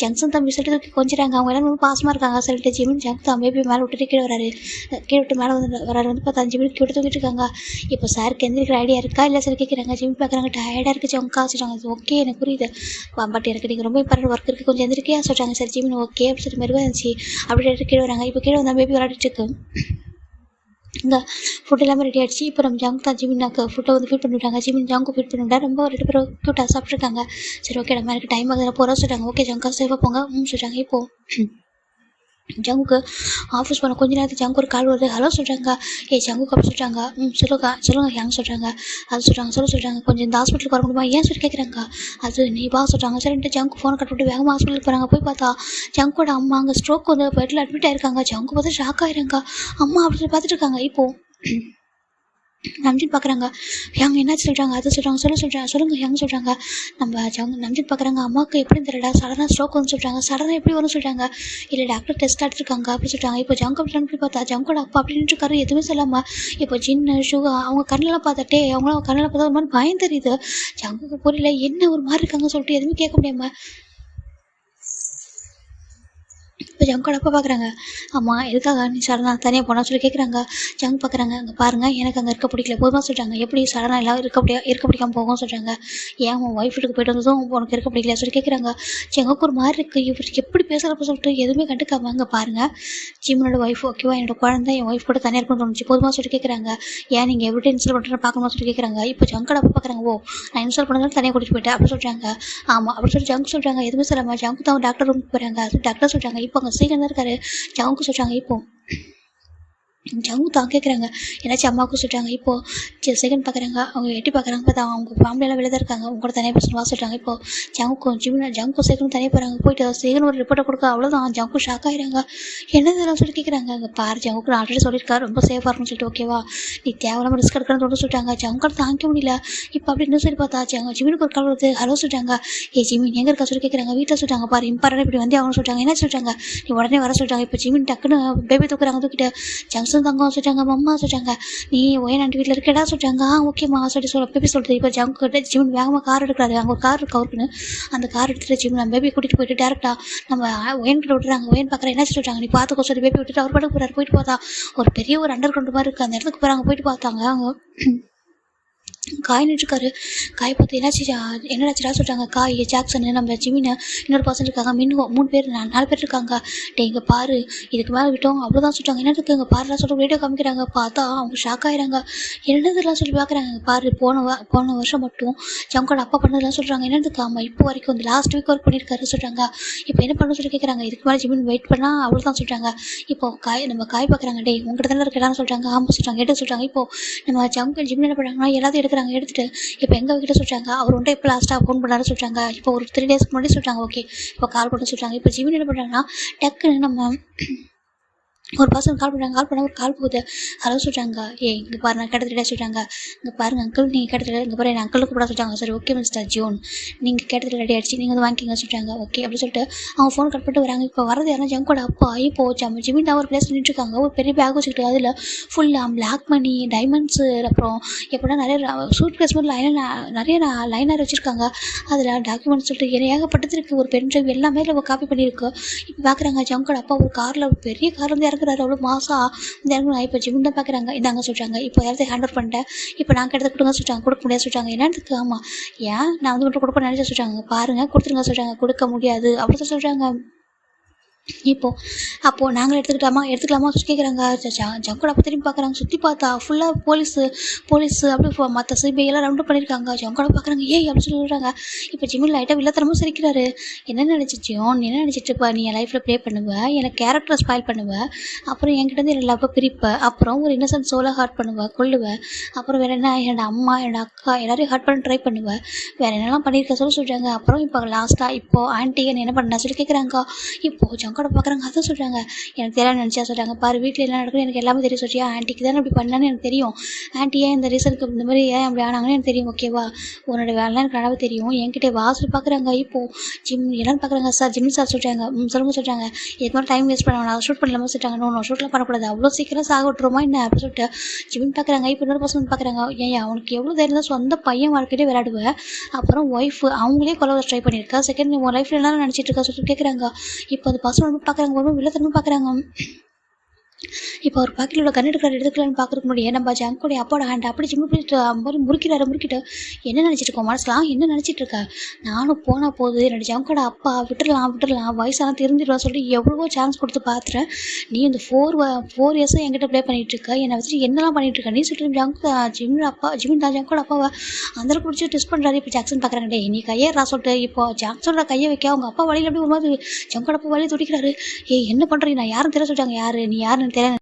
ஜங்ஷன் தம்பி சொல்லிட்டு கொஞ்சிறாங்க. அவங்க எல்லாம் ரொம்ப பாசமாக இருக்காங்க சொல்லிட்டு ஜிமின் ஜங்க் தான் பேபி மேலே விட்டுட்டு கீழே விட்டு மேலே வந்து பார்த்தா 5 மினிட் விட்டு தூக்கிட்டு இருக்காங்க. இப்போ சாருக்கு எந்திரிக்கிற ஐடியா இருக்கா இல்லை சொல்லி கேட்குறாங்க. ஜிமின் பார்க்குறாங்க டயர்டாக இருக்குது ஜங்கா சொல்லிட்டாங்க. ஓகே எனக்கு புரியுது பட் எனக்கு நீங்கள் ரொம்ப இம்பார்ட்டன்ட் ஒர்க் இருக்குது கொஞ்சம் எந்திரிக்கையா சொல்லிட்டாங்க. சரி ஜிமின் ஓகே அப்படின்னு சொல்லிட்டு மெருவாக இருந்துச்சு. அப்படியே கீழே வராங்க. இப்போ கீழே வந்தால் பேபி விளையாடிட்டு இருக்கு. இங்கே ஃபுட் எல்லாமே ரெடி ஆகிடுச்சு. இப்போ நம்ம ஜங்க் தான் ஜிமின்னாக்கு ஃபுட்டை வந்து ஃபீட் பண்ணிவிட்டாங்க. ஜிமின் ஜங்கு ஃபீட் பண்ணிவிட்டா ரொம்ப 2 பேரும் க்யூட்டாக சாப்பிட்ருக்காங்க. சரி ஓகே நம்ம எனக்கு டைம் ஆகுது போகிறோம் சொல்லிட்டாங்க. ஓகே ஜங்கா சேஃபாக போங்க சொல்லிட்டாங்க. இப்போது ஜங்குக்கு ஆஃபீஸ் போன கொஞ்ச நேரத்துக்கு ஜங்கு ஒரு கால் வருது. ஹலோ சொல்கிறாங்க. ஜங்குக்கு அப்படி சொல்கிறாங்க. சொல்லுங்கள் ஹேங் சொல்கிறாங்க. அது சொல்கிறாங்க கொஞ்சம் இந்த ஹாஸ்பிட்டலுக்கு வர முடியுமா ஏன் சொல்லி கேட்குறாங்க. அது நீ வா சொல்கிறாங்க. சரின்ட்டு ஜங்கு ஃபோனை கட் பண்ணிட்டு வேகமாக ஹாஸ்பிட்டலுக்கு போகிறாங்க. போய் பார்த்தா ஜங்கோட அம்மா அங்கே ஸ்ட்ரோக் வந்து பெட்டில் அட்மிட் ஆகிருக்காங்க. ஜங்கு பார்த்து ஷாக் ஆகிடுறாங்க. அம்மா அப்படி சொல்லி பார்த்துட்டு இருக்காங்க. இப்போது நம்ஜித் பார்க்குறாங்க. ஹேங் என்னாச்சு சொல்கிறாங்க. அது சொல்லுங்கள் ஹேங் சொல்கிறாங்க. நம்ம நம்ஜித் பார்க்குறாங்க. அம்மாவுக்கு எப்படின்னு தெரியல சடனாக ஸ்ட்ரோக் வந்து சொல்கிறாங்க. சடனாக எப்படி வரும்னு சொல்கிறாங்க. இல்லை டாக்டர் டெஸ்ட் எடுத்துருக்காங்க அப்படி சொல்கிறாங்க. இப்போ ஜங்கு அப்படி பார்த்தா ஜங்கோட அப்பா அப்படின்னு இருக்காரு எதுவுமே சொல்லாமல். இப்போ ஜின்னு சுகா அவங்க கண்ணெல்லாம் பார்த்துட்டே அவங்களாம் கண்ணெல்லாம் பார்த்தா ஒரு மாதிரி பயம் தெரியுது. ஜங்குக்கு புரியல என்ன ஒரு மாதிரி இருக்காங்க சொல்லிட்டு எதுவுமே கேட்க முடியாமல் இப்போ ஜங்கோட அப்பா பார்க்குறாங்க. ஆமாம் எதுக்காக நீ சடனாக தனியாக போனால் சொல்லி கேட்குறாங்க. ஜங்க் பார்க்குறாங்க. அங்கே பாருங்கள் எனக்கு அங்கே இருக்க பிடிக்கல போதுமா சொல்கிறாங்க. எப்படி சடனாக எல்லாம் இருக்க பிடிக்காமல் போகும் சொல்கிறாங்க. ஏன் உன் ஒய்ஃப் வீட்டுக்கு போய்ட்டு வந்ததும் உனக்கு இருக்க பிடிக்கல சொல்லி கேட்குறாங்க. ஜங்குக்கு ஒரு மாதிரி இருக்குது இவருக்கு எப்படி பேசுகிறப்ப சொல்லிட்டு எதுவுமே கண்டுக்காம அங்கே பாருங்கள் ஜிம்மனோட ஒய்ஃப் ஓகேவா என்னோட குழந்தை என் ஒய்ஃப் கூட தனியாக இருக்கணும்னு தோணுச்சு போதுமா சொல்லி கேட்குறாங்க. ஏன் நீங்கள் எப்படி இன்ஸ்டால் பண்ணுறேன்னு பார்க்கணுமா சொல்லி கேட்குறாங்க. இப்போ ஜங்கோட அப்பா பார்க்குறாங்க. ஓ நான் இன்ஸ்டால் பண்ணதாலும் தனியாக கூட்டிகிட்டு போயிட்டேன் அப்படி சொல்கிறாங்க. ஆமாம் அப்படி சொல்லி ஜங்க் சொல்கிறாங்க. எதுவுமே சொல்லாமல் ஜங்கு தான் டாக்டர் ரூமுக்கு போகிறாங்க. டாக்டர் சொல்கிறாங்க. இப்போ அங்கே சீக்கிரம் தான் இருக்காரு. ஜங்கு சொல்கிறாங்க. இப்போது ஜங்கு தான் கேட்குறாங்க. என்னாச்சும் அம்மாவுக்கும் சொல்கிறாங்க. இப்போது செகண்ட் பார்க்குறாங்க. அவங்க எட்டி பார்க்குறாங்க. பார்த்தா அவங்க ஃபேமிலியெல்லாம் வெளியே தான் இருக்காங்க. அவங்க கூட தனியாக பேசணும் சொல்கிறாங்க. இப்போது ஜங்கும் செகண்டும் தனியாக போகிறாங்க. போயிட்டு செகண்ட் ஒரு ரிப்போர்ட்டை கொடுக்க அவ்வளோதான் ஜங்கு ஷாக் ஆகிடுறாங்க. என்னதெல்லாம் சொல்லி கேட்குறாங்க. அங்கே பாரு ஜங்குக்கு நான் ஆல்ரெடி சொல்லியிருக்காரு ரொம்ப சேஃபாக இருக்கும்னு சொல்லிட்டு ஓகேவா நீ தேவையில்லாமல் ரிஸ்க் எடுக்கணும்னு தோணு சொல்லிட்டாங்க. ஜங்கோட தாங்கிக்க முடியல. இப்போ அப்படின்னு சொல்லி பார்த்தா ஜிமினுக்கு ஒரு கால் வருது. ஹலோ சொல்லிட்டாங்க. ஜிமின் எங்கே இருக்கா சொல்லி கேட்குறாங்க. வீட்டில் சொல்லிட்டாங்க. பாரு இம்பார்ட்டன் இப்படி வந்து அவங்க சொல்லிட்டாங்க. என்ன சொல்லிட்டாங்க நீ உடனே வர சொல்லிட்டாங்க. இப்போ ஜிமின் டக்குன்னு பேபி தூக்குறாங்க. தூக்கிட்டு ஜங்ஷன் தங்கம் சொல்லிட்டாங்க. மம்மா சொல்லிட்டாங்க. நீ ஒயன் ஆண்டி வீட்டில் இருக்கடா சொல்லிட்டாங்க. ஓகேம்மா பேபி சொல்லிட்டு இப்போ ஜங்கு கிட்ட ஜிமின் வேகமாக கார் எடுக்கிறாரு. அங்கே ஒரு கார் இருக்கு அவருக்குன்னு. அந்த கார் எடுத்துகிட்டு ஜிமின் நம்ம பேபி கூட்டிகிட்டு போயிட்டு டேரெக்டாக நம்ம ஒயன் கிட்ட விட்டுறாங்க. ஒயன் பார்க்குற என்ன சொல்லிட்டாங்க. நீ பார்த்துக்கோ சொல்லி பேபி விட்டுட்டு அவர் பாட்டுக்கு போகிறார். போயிட்டு பார்த்தா ஒரு பெரிய ஒரு அண்டர் கிரவுண்ட் மாதிரி இருக்குது. அந்த இடத்துக்கு போகிறாங்க. போயிட்டு பார்த்தாங்க அவங்க காய் நின்றுருக்காரு. காய் பார்த்து என்னடாச்சுடா சொல்கிறாங்க. காய் ஜாக்சனு நம்ம ஜிமின்னு இன்னொரு பர்சன் இருக்காங்க. 3 பேர் 4 பேர் இருக்காங்க. இங்கே பாரு இதுக்கு மேலே விட்டோம் அவ்வளோதான் சொல்லிட்டாங்க. என்ன இருக்குது இங்கே பாருலாம் சொல்லிட்டு வீடியோ காமிக்கிறாங்க. பார்த்தா அவங்க ஷாக் ஆகிறாங்க. என்னதுலாம் சொல்லி பார்க்குறாங்க. பாரு போன வருஷம் மட்டும் ஜங்கோட அப்பா பண்ணதெல்லாம் சொல்கிறாங்க. என்னதுக்கு ஆமாம் இப்போ வரைக்கும் வந்து லாஸ்ட் வீக் ஒர்க் பண்ணியிருக்காரு சொல்கிறாங்க. இப்போ என்ன பண்ண சொல்லி கேட்குறாங்க. இதுக்கு மேலே ஜிமின் வெயிட் பண்ணால் அவ்வளோதான் சொல்கிறாங்க. இப்போ நம்ம காய் பார்க்குறாங்க. உங்கள்கிட்ட தானே இருக்கலாம்னு சொல்கிறாங்க. ஆமாம் சொல்கிறாங்க. எடுத்து சொல்கிறாங்க. இப்போது நம்ம ஜிமின் என்ன பண்ணுறாங்கன்னா எல்லாத்தையும் எடுத்துட்டு இப்போ எங்கள் கிட்ட சொல்கிறாங்க. அவர் வந்துட்டு இப்போ லாஸ்ட்டாக ஃபோன் பண்ணாரு சொல்கிறாங்க. இப்போ ஒரு 3 டேஸ்க்கு முன்னாடி சொல்கிறாங்க. ஓகே இப்போ கால் பண்ண சொல்கிறாங்க. இப்போ ஜிமின் என்ன பண்ணுறாங்கன்னா டக்குன்னு நம்ம ஒரு பர்சன் கால் பண்ணால் ஒரு கால் போகுது. ஹலோ சொல்கிறாங்க. இங்கே பாரு நான் கேட்டதுடா சொல்கிறாங்க. இங்கே பாருங்கள் அங்கிள் நீங்கள் கேட்டதில்ல இங்கே பாரு என் அங்கிளுக்கு கூட சொல்கிறாங்க. சரி ஓகே மிஸ்டர் ஜோன் நீங்கள் கேட்டதில் ரெடி ஆகிடுச்சு நீங்கள் வந்து வாங்கிக்கிங்க சொல்கிறாங்க. ஓகே அப்படின்னு சொல்லிட்டு அவங்க ஃபோன் கட் பண்ணிட்டு வராங்க. இப்போ வரது யாரும் ஜங்கோட அப்பா போச்சு. நம்ம ஜிமின் தான் ஒரு பிளேஸ் நின்றுருக்காங்க. ஒரு பெரிய பேக் வச்சுக்கிட்டு அதில் ஃபுல்லாக பிளாக் மணி டைமண்ட்ஸு அப்புறம் எப்படின்னா நிறைய சூட் கேஸ் மாதிரி நிறைய லைனர் வச்சுருக்காங்க. அதில் டாக்குமெண்ட்ஸ் சொல்லிட்டு ஏகப்பட்டது இருக்குது. ஒரு பென் ட்ரைவ் எல்லாமே நம்ம காப்பி பண்ணியிருக்கு. இப்போ பார்க்குறாங்க ஜங்கோட அப்பா ஒரு காரில் ஒரு பெரிய கார் வந்து அவ்வளோ மாசா இந்த இறங்குறாங்க. இப்போ ஜிமின் தான் பார்க்குறாங்க. இந்தாங்க சொல்கிறாங்க. இப்போ எல்லாத்தையும் ஹேண்ட் ஓவர் பண்ணிட்டேன். இப்போ நான் கிட்ட கொடுங்க சொல்கிறாங்க. கொடுக்க முடியாது சொல்கிறாங்க. என்னத்துக்கு ஆமாம் ஏன் நான் வந்து மட்டும் கொடுப்பேன் நினச்சா சொல்கிறாங்க. பாருங்கள் கொடுத்துருங்க சொல்கிறாங்க. கொடுக்க முடியாது அப்படி சொல்கிறாங்க. அப்போது நாங்களும் எடுத்துக்கலாமா சொல்லி கேட்குறாங்க. ஜங்கோட அப்போ திரும்பி பார்க்குறாங்க. சுற்றி பார்த்தா ஃபுல்லாக போலீஸு அப்படியே மற்ற சிபிஐ எல்லாம் ரவுண்ட் பண்ணியிருக்காங்க. ஜங்கோட பார்க்குறாங்க. ஏய் அப்படின்னு சொல்லி சொல்கிறாங்க. இப்போ ஜிமின் லைட்டாக வில்லத்தனமும் சிரிக்கிறாரு. என்ன நினச்சிச்சியும் நீ என்ன நினச்சிட்டு இருப்ப, நீ என் லைஃப்பில் ப்ளே பண்ணுவ, எனக்கு கேரக்டரை ஸ்பாயில் பண்ணுவ, அப்புறம் என்கிட்டருந்து என்ன லவ்வை பிரிப்ப, அப்புறம் ஒரு இன்னசென்ட் சோலை ஹர்ட் பண்ணுவ, கொல்லுவ, அப்புறம் வேறு என்ன என்னோட அம்மா என்னோட அக்கா எல்லாரையும் ஹர்ட் பண்ண ட்ரை பண்ணுவ, வேறு என்னெல்லாம் பண்ணியிருக்க சொல்கிறாங்க. அப்புறம் இப்போ லாஸ்ட்டாக இப்போது ஆன்ட்டி என்ன பண்ண சொல்லி கேட்குறாங்க. இப்போது ஜங்கோட பார்க்குறாங்க. அதான் சொல்கிறாங்க. எனக்கு தெரியாது நினச்சா சொல்கிறாங்க. பாரு வீட்டில் என்ன நடக்குது எனக்கு எல்லாமே தெரியும் சொல்றியா, ஆன்ட்டிக்கு தானே இப்படி பண்ணான்னு எனக்கு தெரியும், ஆன்ட்டி ஏன் இந்த ரீசனுக்கு இந்த மாதிரி ஏன் அப்படி ஆனாங்கன்னு எனக்கு தெரியும், ஓகேவா, உன்னோட வேலைலாம் எனக்கு நல்லாவே தெரியும், என்கிட்ட வாசல் பார்க்குறாங்க. இப்போது எல்லாரும் பார்க்குறாங்க. சார் ஜிம்மி சார் சொல்கிறாங்க. சொல்கிறாங்க. இதுக்கு மேலே டைம் வேஸ்ட் பண்ண வேணாம், ஷூட் பண்ணலாமா சொல்லிட்டாங்க. நோ ஷூட்லாம் பண்ணக்கூடாது, அவ்வளோ சீக்கிரம் சாக விட்டுருமா என்ன அப்படின்னு சொல்லிட்டு ஜிம்மின் பார்க்குறாங்க. இப்போ இன்னொரு பசங்க பார்க்குறாங்க. ஏன் அவனுக்கு எவ்வளோ தைரியம் தான் சொந்த பையன் வாழ்க்கையிலே விளையாடுவேன், அப்புறம் ஒய்ஃபு அவங்களே கொலை ட்ரை பண்ணியிருக்கா, செகண்ட் உன் லைஃப்பில் என்ன நினச்சிட்டு இருக்கா சொல்லிட்டு கேட்குறாங்க. இப்போ அந்த பசங்க பார்க்குறாங்க. ஒரு வில்லத்தனமாக பார்க்குறாங்க. இப்போ ஒரு பாக்கெட்டில் உள்ள கண் எடுத்துக்கலான்னு பார்க்குறதுக்கு முன்னாடி நம்ம ஜங்கோடைய அப்பாவோட ஹேண்ட் அப்படி ஜிம்மி போயிட்டு மாதிரி முறுக்கிட்டு என்ன நினச்சிட்டு இருக்கோம் மனசுலாம் என்ன நினச்சிட்டு இருக்கா, நானும் போனால் போகுது என்னோட ஜங்கோட அப்பா விட்டுடலாம் வயசாலாம் தெரிஞ்சிடலாம் சொல்லிட்டு எவ்வளவோ சான்ஸ் கொடுத்து பார்த்துறேன், நீ இந்த 4 இயர்ஸாக என்கிட்ட ப்ளே பண்ணிகிட்டு இருக்க, என்னை வச்சுட்டு என்னெல்லாம் பண்ணிகிட்டு இருக்க, நீ சொல்லிட்டு ஜிமின் தான் ஜங்கோட அப்பாவை அந்தளவுக்கு பிடிச்சி டெஸ்ட் பண்ணுறாரு. இப்போ ஜாக்சன் பார்க்குறாங்க. டே நீ கையேறா சொல்லிட்டு இப்போ ஜாக்சனோட கையை வைக்க அவங்க அப்பா வழியில் அப்படி ஒரு மாதிரி ஜங்கோட அப்பா வழியை துடிக்கிறாரு. ஏய் என்ன பண்ணுறீங்க, நான் யாரும் தெரிய சொல்லிட்டாங்க, யார் நீ யாருன்னு தெரியல